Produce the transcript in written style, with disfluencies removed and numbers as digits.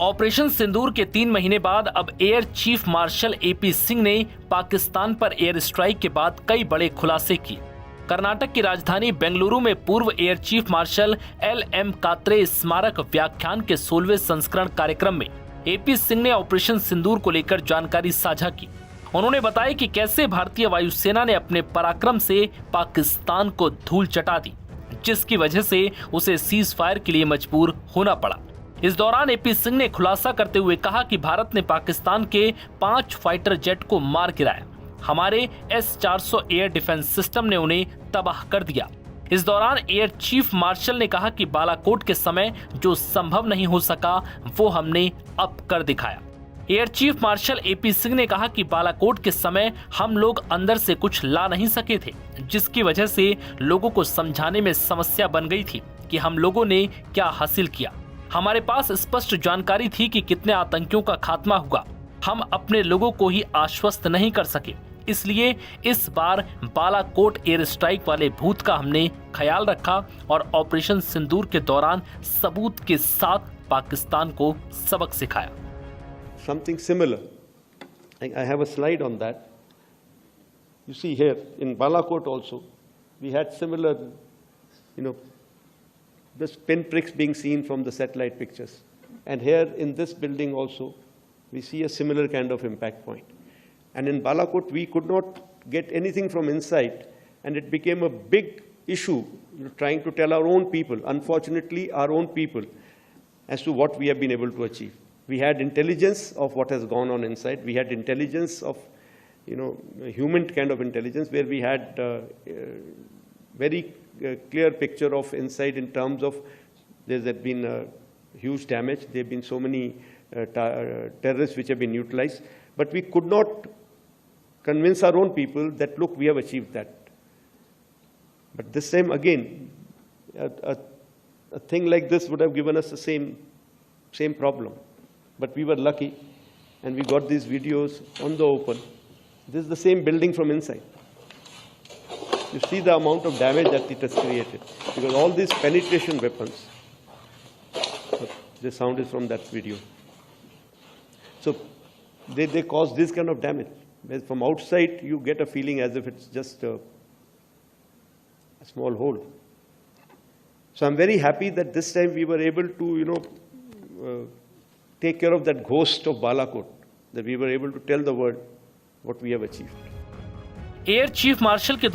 Operation सिंदूर के 3 महीने बाद अब air chief marshal AP Singh ने पाकिस्तान पर एयर स्ट्राइक के बाद कई बड़े खुलासे किए। कर्नाटक की राजधानी बेंगलुरु में पूर्व air chief marshal LM Katre स्मारक व्याख्यान के 16वें संस्करण कार्यक्रम में एपी सिंह ने ऑपरेशन सिंदूर को लेकर जानकारी साझा की। उन्होंने बताया कि कैसे भारतीय वायुसेना ने अपने पराक्रम से पाकिस्तान को धूल चटा दी, जिसकी वजह से उसे सीज फायर के लिए मजबूर होना पड़ा। इस दौरान एपी सिंह ने खुलासा करते हुए कहा कि भारत ने पाकिस्तान के 5 फाइटर जेट को मार गिराया। हमारे S-400 एयर डिफेंस सिस्टम ने उन्हें तबाह कर दिया। इस दौरान एयर चीफ मार्शल ने कहा कि बालाकोट के समय जो संभव नहीं हो सका वो हमने अब कर दिखाया। Air chief marshal AP Singh ने कहा कि बालाकोट के समय हम लोग अंदर से कुछ ला नहीं सके थे, जिसकी वजह से लोगों को समझाने में समस्या बन गई थी कि हम लोगों ने क्या हासिल किया। हमारे पास स्पष्ट जानकारी थी कि कितने आतंकियों का खात्मा हुआ। हम अपने लोगों को ही आश्वस्त नहीं कर सके, इसलिए इस बार बालाकोट एयर स्ट्राइक वाले भूत का हमने ख्याल रखा और ऑपरेशन सिंदूर के दौरान सबूत के साथ पाकिस्तान को सबक सिखाया। Something similar. I have a slide on that. You see here in Balakot also, we had similar, the pinpricks being seen from the satellite pictures. And here in this building also, we see a similar kind of impact point. And in Balakot, we could not get anything from inside, and it became a big issue, trying to tell our own people, unfortunately our own people, as to what we have been able to achieve. We had intelligence of what has gone on inside. We had intelligence of, human kind of intelligence, where we had very clear picture of inside in terms of there has been huge damage. There have been so many terrorists which have been utilized. But we could not convince our own people that, look, we have achieved that. But this time again, a thing like this would have given us the same problem. But we were lucky, and we got these videos on the open. This is the same building from inside. You see the amount of damage that it has created, because all these penetration weapons, the sound is from that video. So they cause this kind of damage. From outside, you get a feeling as if it's just a small hole. So I'm very happy that this time we were able to, take care of that ghost of Balakot, that we were able to tell the world what we have achieved. Air chief marshal के